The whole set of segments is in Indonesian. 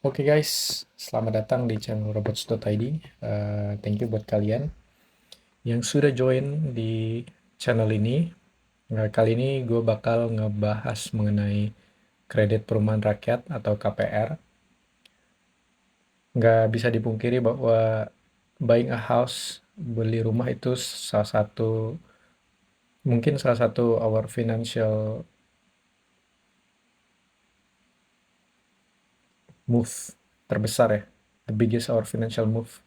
Oke guys, selamat datang di channel robots.id. Thank you buat kalian yang sudah join di channel ini. Kali ini gue bakal ngebahas mengenai kredit perumahan rakyat atau KPR. Nggak bisa dipungkiri bahwa buying a house, beli rumah itu mungkin salah satu our financial move terbesar ya. The biggest our financial move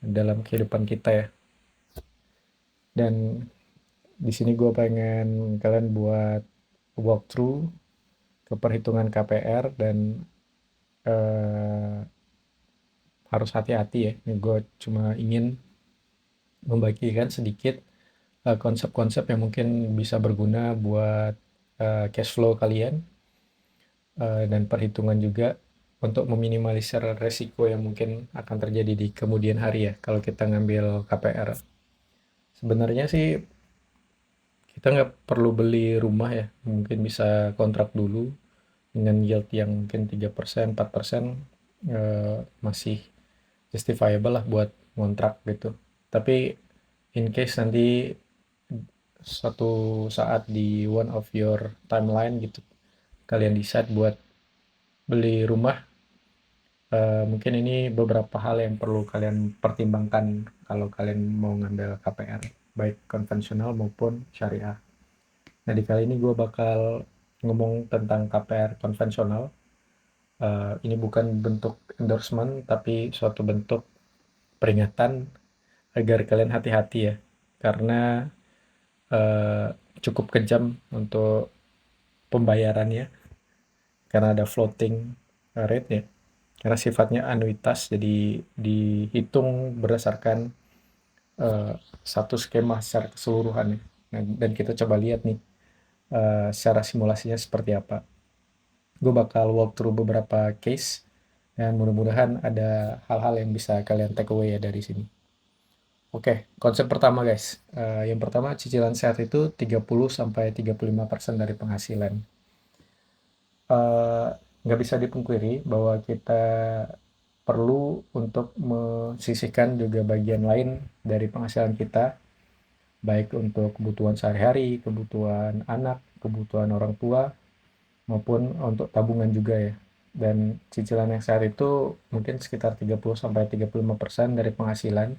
dalam kehidupan kita ya. Dan di sini gue pengen kalian buat walkthrough ke perhitungan KPR dan eh, harus hati-hati ya. Gue cuma ingin membagikan sedikit konsep-konsep yang mungkin bisa berguna buat cash flow kalian dan perhitungan juga untuk meminimalisir resiko yang mungkin akan terjadi di kemudian hari ya kalau kita ngambil KPR. Sebenarnya sih kita nggak perlu beli rumah ya, mungkin bisa kontrak dulu dengan yield yang mungkin 3%, 4%, masih justifiable lah buat ngontrak gitu. Tapi in case nanti suatu saat di one of your timeline gitu, kalian decide buat beli rumah, mungkin ini beberapa hal yang perlu kalian pertimbangkan kalau kalian mau ngambil KPR, baik konvensional maupun syariah. Nah, di kali ini gue bakal ngomong tentang KPR konvensional. Ini bukan bentuk endorsement, tapi suatu bentuk peringatan agar kalian hati-hati ya. Karena eh, cukup kejam untuk pembayarannya, karena ada floating rate ya. Karena sifatnya anuitas, jadi dihitung berdasarkan eh, satu skema secara keseluruhan ya. Nah, dan kita coba lihat nih secara simulasinya seperti apa. Gue bakal walk through beberapa case dan mudah-mudahan ada hal-hal yang bisa kalian take away ya dari sini. Oke, konsep pertama guys. Yang pertama cicilan sehat itu 30-35% dari penghasilan. Eh, nggak bisa dipungkiri bahwa kita perlu untuk mesisihkan juga bagian lain dari penghasilan kita, baik untuk kebutuhan sehari-hari, kebutuhan anak, kebutuhan orang tua, maupun untuk tabungan juga ya. Dan cicilan yang sehat itu mungkin sekitar 30-35% dari penghasilan.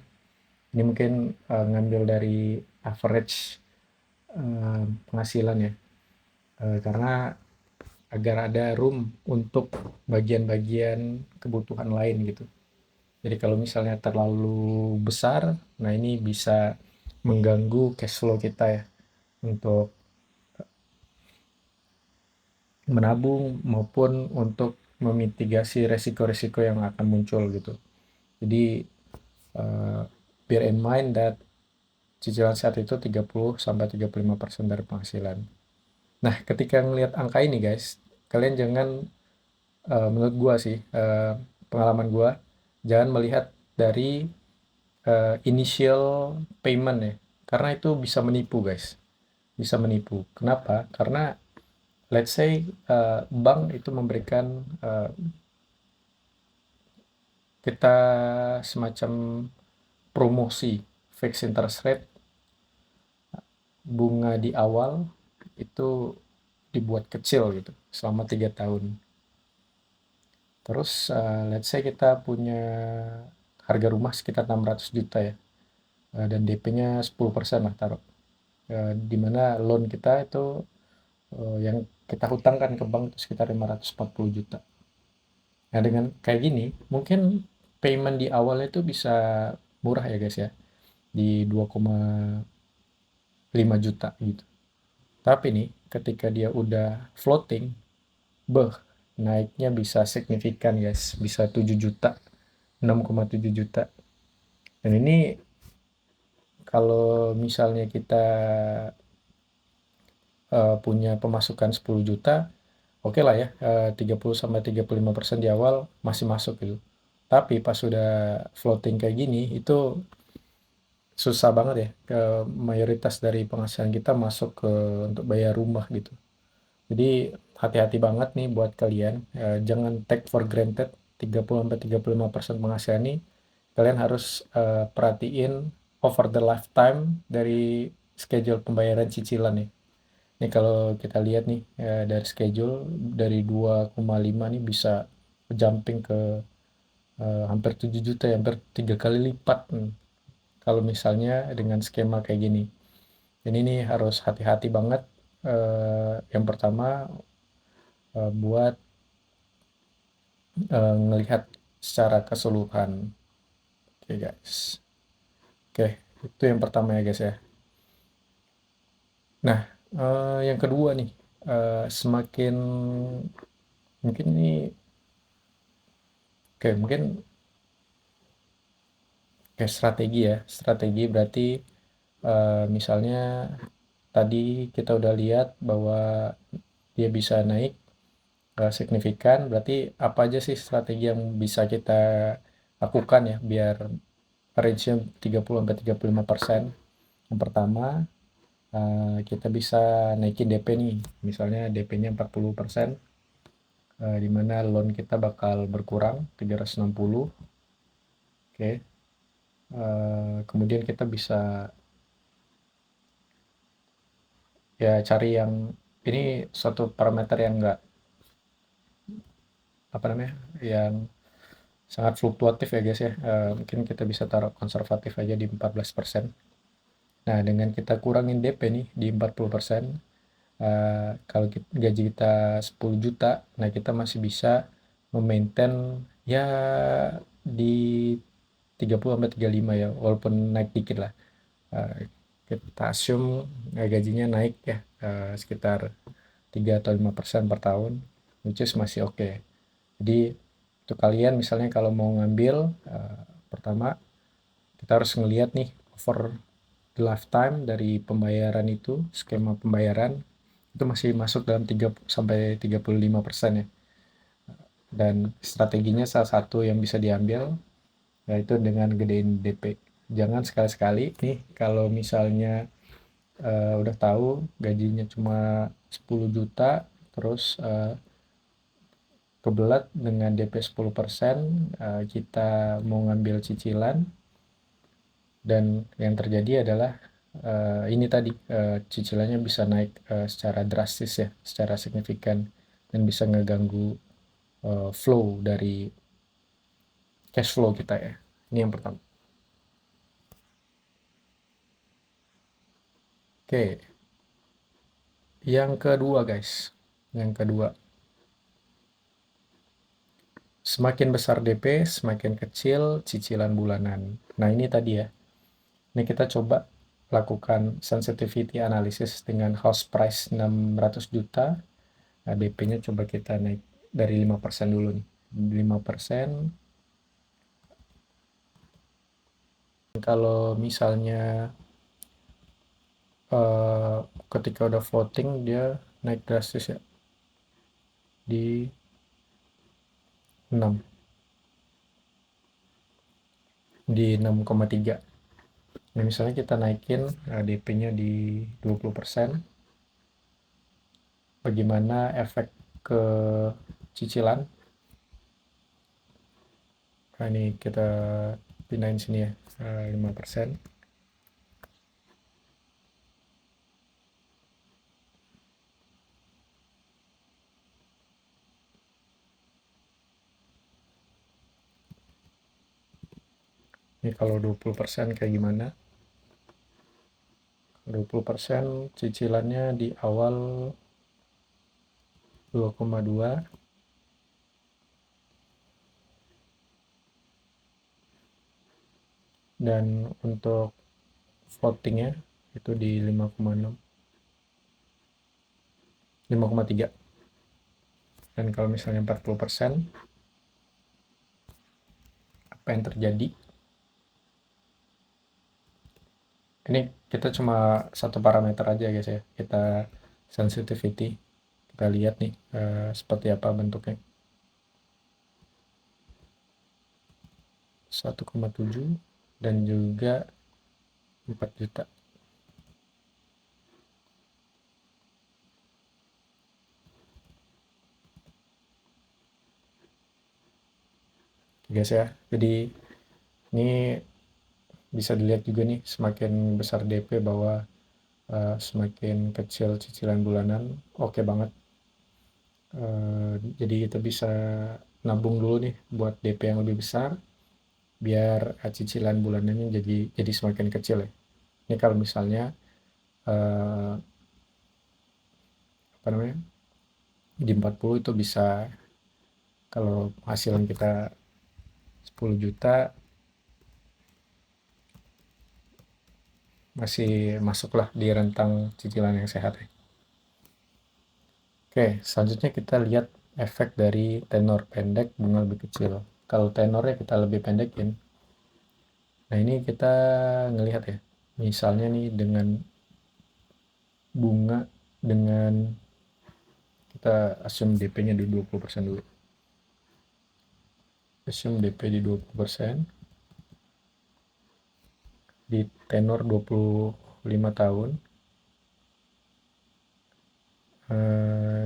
Ini mungkin ngambil dari average penghasilan ya. Karena agar ada room untuk bagian-bagian kebutuhan lain gitu. Jadi kalau misalnya terlalu besar, nah ini bisa mengganggu cash flow kita ya untuk menabung maupun untuk memitigasi resiko-resiko yang akan muncul gitu. Jadi uh, bear in mind that cicilan saat itu 30-35% dari penghasilan. Nah, ketika ngelihat angka ini guys, kalian jangan menurut gua sih, pengalaman gua, jangan melihat dari initial payment ya. Karena itu bisa menipu guys. Bisa menipu. Kenapa? Karena let's say bank itu memberikan kita semacam promosi fixed interest rate, bunga di awal itu dibuat kecil gitu selama 3 tahun. Terus let's say kita punya harga rumah sekitar 600 juta ya, dan DP-nya 10% lah taruh. Di mana loan kita itu yang kita hutangkan ke bank itu sekitar 540 juta. Nah, dengan kayak gini, mungkin payment di awalnya itu bisa murah ya guys ya, di 2,5 juta gitu. Tapi nih, ketika dia udah floating, beh, naiknya bisa signifikan guys, bisa 7 juta, 6,7 juta. Dan ini kalau misalnya kita punya pemasukan 10 juta, oke lah ya, 30-35% di awal masih masuk gitu. Tapi pas sudah floating kayak gini, itu susah banget ya, ke mayoritas dari penghasilan kita masuk ke untuk bayar rumah gitu. Jadi hati-hati banget nih buat kalian, jangan take for granted 30-35% penghasilan nih, kalian harus perhatiin over the lifetime dari schedule pembayaran cicilan nih. Ini kalau kita lihat nih dari schedule dari 2,5 nih bisa jumping ke hampir 7 juta ya, hampir 3 kali lipat kalau misalnya dengan skema kayak gini. Jadi ini harus hati-hati banget. Yang pertama buat ngelihat secara keseluruhan. Oke guys. Oke, itu yang pertama ya guys ya. Nah, yang kedua nih, semakin mungkin ini, oke mungkin kayak strategi ya. Strategi berarti misalnya tadi kita udah lihat bahwa dia bisa naik signifikan, berarti apa aja sih strategi yang bisa kita lakukan ya biar range-nya 30-35%. Yang pertama, kita bisa naikin DP nih, misalnya DP-nya 40%, di mana loan kita bakal berkurang 360. Oke. Kemudian kita bisa ya cari yang ini suatu parameter yang enggak apa namanya, yang sangat fluktuatif ya guys ya. Mungkin kita bisa taruh konservatif aja di 14%. Nah, dengan kita kurangin DP nih di 40%, kalau gaji kita 10 juta, nah kita masih bisa memaintain ya di 30-35 ya, walaupun naik dikit lah. Kita assume gajinya naik ya sekitar 3 atau 5% per tahun, which is masih oke. Jadi untuk kalian misalnya kalau mau ngambil, pertama kita harus ngelihat nih over the lifetime dari pembayaran itu, skema pembayaran itu masih masuk dalam 3-35% ya. Dan strateginya salah satu yang bisa diambil yaitu dengan gedein DP. Jangan sekali-sekali nih kalau misalnya udah tahu gajinya cuma 10 juta terus kebelat dengan DP 10%, kita mau ngambil cicilan dan yang terjadi adalah ini tadi cicilannya bisa naik secara drastis ya, secara signifikan dan bisa ngeganggu flow dari cash flow kita ya. Ini yang pertama. Oke, yang kedua guys, yang kedua, semakin besar DP, semakin kecil cicilan bulanan. Nah ini tadi ya, ini kita coba lakukan sensitivity analysis dengan house price 600 juta. Nah, DP-nya coba kita naik dari 5% dulu nih. 5%. Kalau misalnya ketika udah voting dia naik drastis ya di 6, di 6,3. Nah, misalnya kita naikin DP-nya di 20%, bagaimana efek ke cicilan? Nah, ini kita pindahin sini ya, 5%. Ini kalau 20% kayak gimana? 20% cicilannya di awal 2,2, dan untuk floatingnya itu di 5,6, 5,3. Dan kalau misalnya 40%, apa yang terjadi? Ini kita cuma satu parameter aja guys ya, kita sensitivity, kita lihat nih seperti apa bentuknya. 1,7 dan juga 4 juta. guys ya. Jadi ini bisa dilihat juga nih, semakin besar DP bahwa semakin kecil cicilan bulanan, oke banget. Jadi kita bisa nabung dulu nih buat DP yang lebih besar, biar cicilan bulanannya jadi semakin kecil ya. Ini kalau misalnya eh, apa namanya, di 40 itu bisa, kalau hasilan kita 10 juta masih masuklah di rentang cicilan yang sehat ya. Oke, selanjutnya kita lihat efek dari tenor pendek bunga lebih kecil. Kalau tenornya kita lebih pendekin, nah ini kita ngelihat ya, misalnya nih dengan bunga, dengan kita assume DP-nya di 20% dulu. Assume DP di 20% di tenor 25 tahun,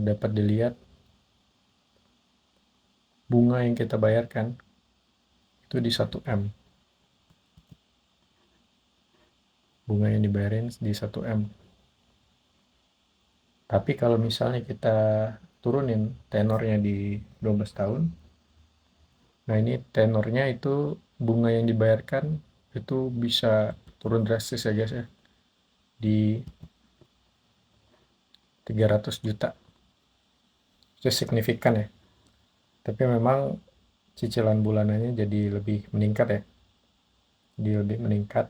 dapat dilihat bunga yang kita bayarkan itu di 1M. Bunga yang dibayarin di 1M. Tapi kalau misalnya kita turunin tenornya di 12 tahun, nah ini tenornya itu bunga yang dibayarkan itu bisa turun drastis ya guys ya, di 300 juta. Itu signifikan ya. Tapi memang cicilan bulanannya jadi lebih meningkat ya. Jadi lebih meningkat.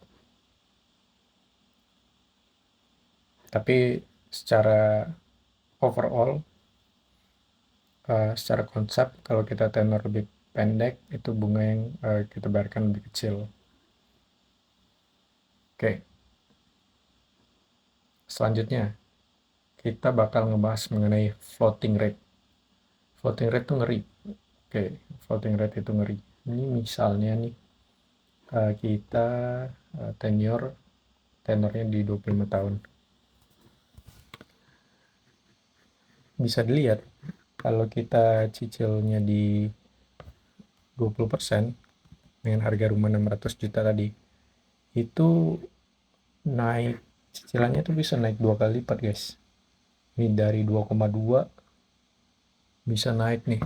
Tapi secara overall, secara konsep, kalau kita tenor lebih pendek, itu bunga yang kita bayarkan lebih kecil. Oke, selanjutnya kita bakal ngebahas mengenai floating rate. Floating rate itu ngeri. Oke, floating rate itu ngeri. Ini misalnya nih, kita tenornya di 25 tahun. Bisa dilihat kalau kita cicilnya di 20% dengan harga rumah 600 juta tadi, itu naik, cicilannya tuh bisa naik 2 kali lipat guys. Ini dari 2,2 bisa naik nih,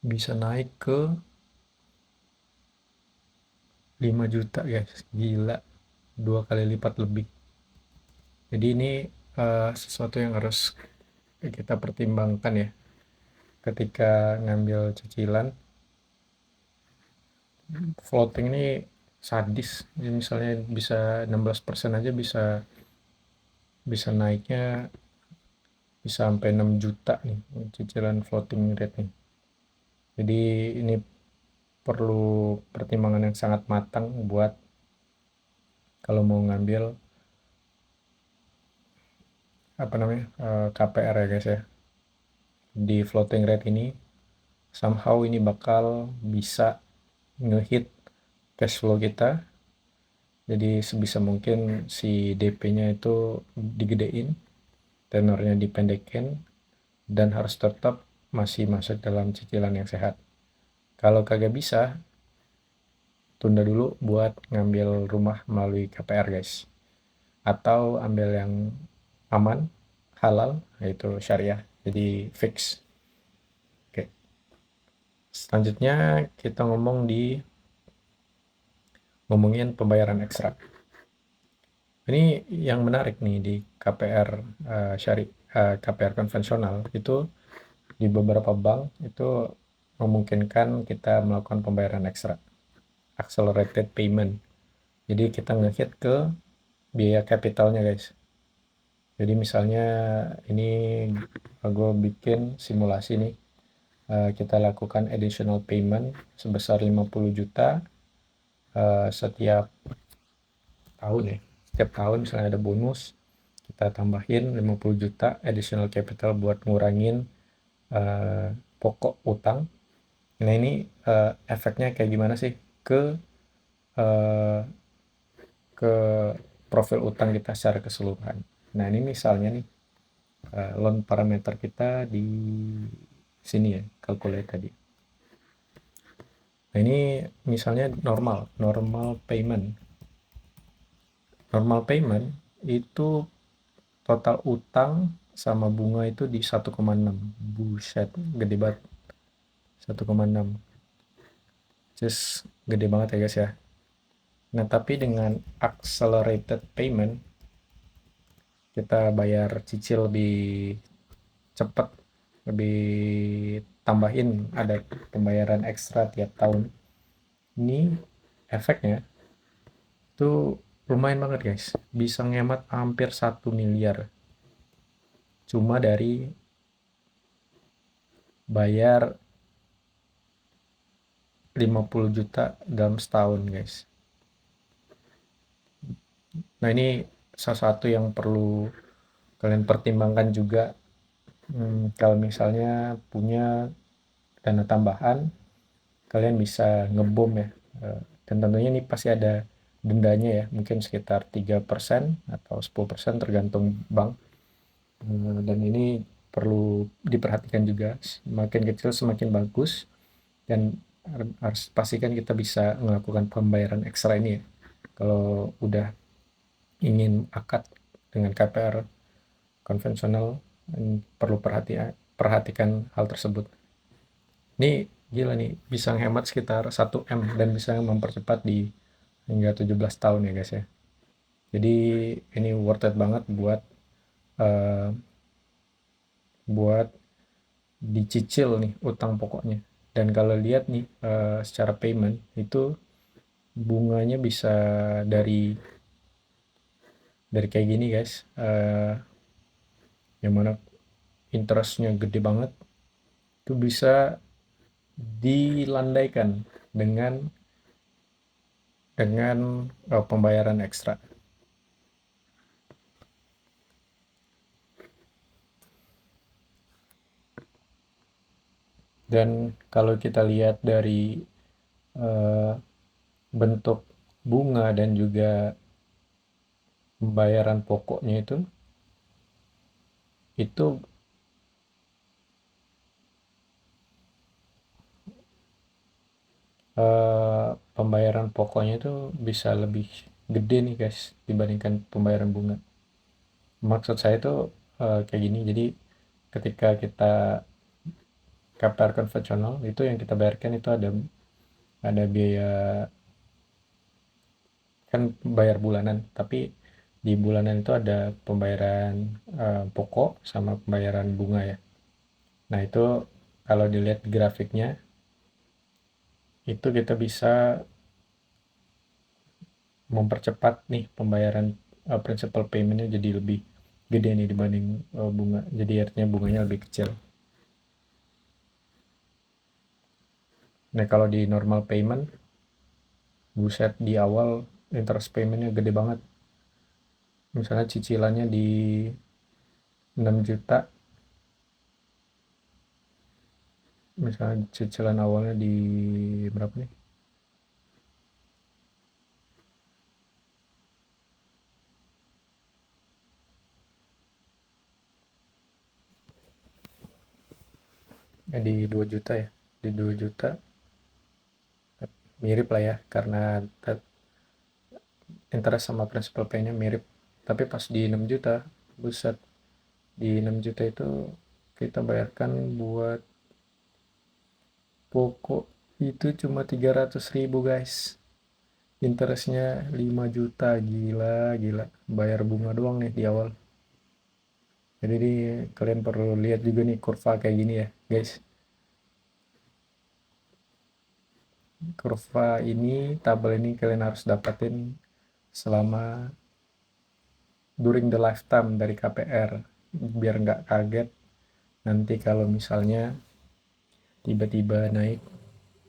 bisa naik ke 5 juta guys, gila, 2 kali lipat lebih. Jadi ini sesuatu yang harus kita pertimbangkan ya ketika ngambil cicilan. Floating ini sadis. Jadi misalnya bisa 16% aja, bisa bisa naiknya bisa sampai 6 juta nih cicilan floating rate nih. Jadi ini perlu pertimbangan yang sangat matang buat kalau mau ngambil apa namanya, KPR ya guys ya. Di floating rate ini somehow ini bakal bisa ngehit cash flow kita. Jadi sebisa mungkin si DP-nya itu digedein, tenornya dipendekin, dan harus tetap masih masuk dalam cicilan yang sehat. Kalau kagak bisa, tunda dulu buat ngambil rumah melalui KPR guys. Atau ambil yang aman, halal, yaitu syariah. Jadi fix. Oke. Selanjutnya kita ngomongin pembayaran ekstra. Ini yang menarik nih di KPR KPR konvensional itu, di beberapa bank itu memungkinkan kita melakukan pembayaran ekstra, accelerated payment. Jadi kita ngehit ke biaya kapitalnya guys. Jadi misalnya ini gue bikin simulasi nih, kita lakukan additional payment sebesar 50 juta setiap tahun ya. Setiap tahun misalnya ada bonus, kita tambahin 50 juta additional capital buat ngurangin pokok utang. Nah ini efeknya kayak gimana sih ke uh, ke profil utang kita secara keseluruhan. Nah ini misalnya nih, loan parameter kita di sini ya, calculate tadi. Nah ini misalnya normal payment. Normal payment itu total utang sama bunga itu di 1,6. Buset, gede banget. 1,6. Just gede banget ya guys ya. Nah, tapi dengan accelerated payment, kita bayar cicil lebih cepat, lebih tambahin ada pembayaran ekstra tiap tahun. Ini efeknya itu lumayan banget guys. Bisa ngemat hampir 1 miliar cuma dari bayar 50 juta dalam setahun guys. Nah ini salah satu yang perlu kalian pertimbangkan juga. Kalau misalnya punya dana tambahan, kalian bisa ngebom ya. Dan tentunya ini pasti ada dendanya ya, mungkin sekitar 3% atau 10% tergantung bank. Dan ini perlu diperhatikan juga, semakin kecil semakin bagus, dan harus pastikan kita bisa melakukan pembayaran ekstra ini ya. Kalau udah ingin akad dengan KPR konvensional, perlu perhatikan hal tersebut. Ini gila nih, bisa menghemat sekitar 1 M dan bisa mempercepat di hingga 17 tahun ya guys ya. Jadi ini worth it banget eh, buat dicicil nih utang pokoknya. Dan kalau lihat nih secara payment itu bunganya bisa dari kayak gini guys. Yang mana interestnya gede banget, itu bisa dilandaikan dengan pembayaran ekstra. Dan kalau kita lihat dari eh, bentuk bunga dan juga pembayaran pokoknya itu pembayaran pokoknya itu bisa lebih gede nih guys dibandingkan pembayaran bunga. Maksud saya itu kayak gini. Jadi ketika kita KPR konvensional itu yang kita bayarkan itu ada biaya, kan bayar bulanan, tapi di bulanan itu ada pembayaran pokok sama pembayaran bunga ya. Nah itu kalau dilihat grafiknya itu kita bisa mempercepat nih pembayaran principal paymentnya jadi lebih gede nih dibanding bunga. Jadi artinya bunganya lebih kecil. Nah kalau di normal payment, buset di awal interest paymentnya gede banget. Misalnya cicilannya di 6 juta, misalnya cicilan awalnya di berapa nih? Di 2 juta ya. Di 2 juta mirip lah ya, karena interest sama principal pay-nya mirip. Tapi pas di 6 juta, buset, di 6 juta itu kita bayarkan buat pokok itu cuma 300.000 guys. Interestnya 5 juta, gila, gila. Bayar bunga doang nih di awal. Jadi kalian perlu lihat juga nih kurva kayak gini ya guys. Kurva ini, tabel ini kalian harus dapatin selama during the lifetime dari KPR, biar nggak kaget nanti kalau misalnya tiba-tiba naik,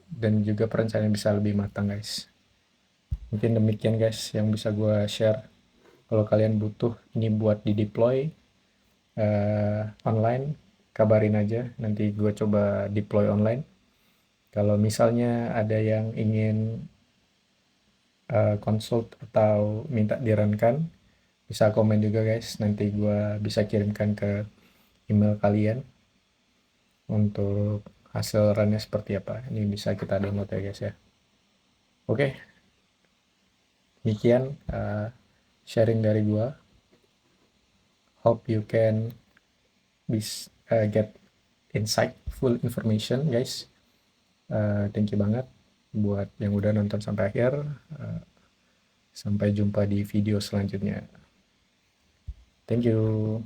dan juga perencanaan bisa lebih matang guys. Mungkin demikian guys yang bisa gue share. Kalau kalian butuh ini buat di deploy online, kabarin aja, nanti gue coba deploy online. Kalau misalnya ada yang ingin consult atau minta dirankan, bisa komen juga guys, nanti gue bisa kirimkan ke email kalian untuk hasil runnya seperti apa. Ini bisa kita download ya guys ya. Oke, demikian sharing dari gua. Hope you can get insightful information guys. Thank you banget buat yang udah nonton sampai akhir. Sampai jumpa di video selanjutnya. Thank you.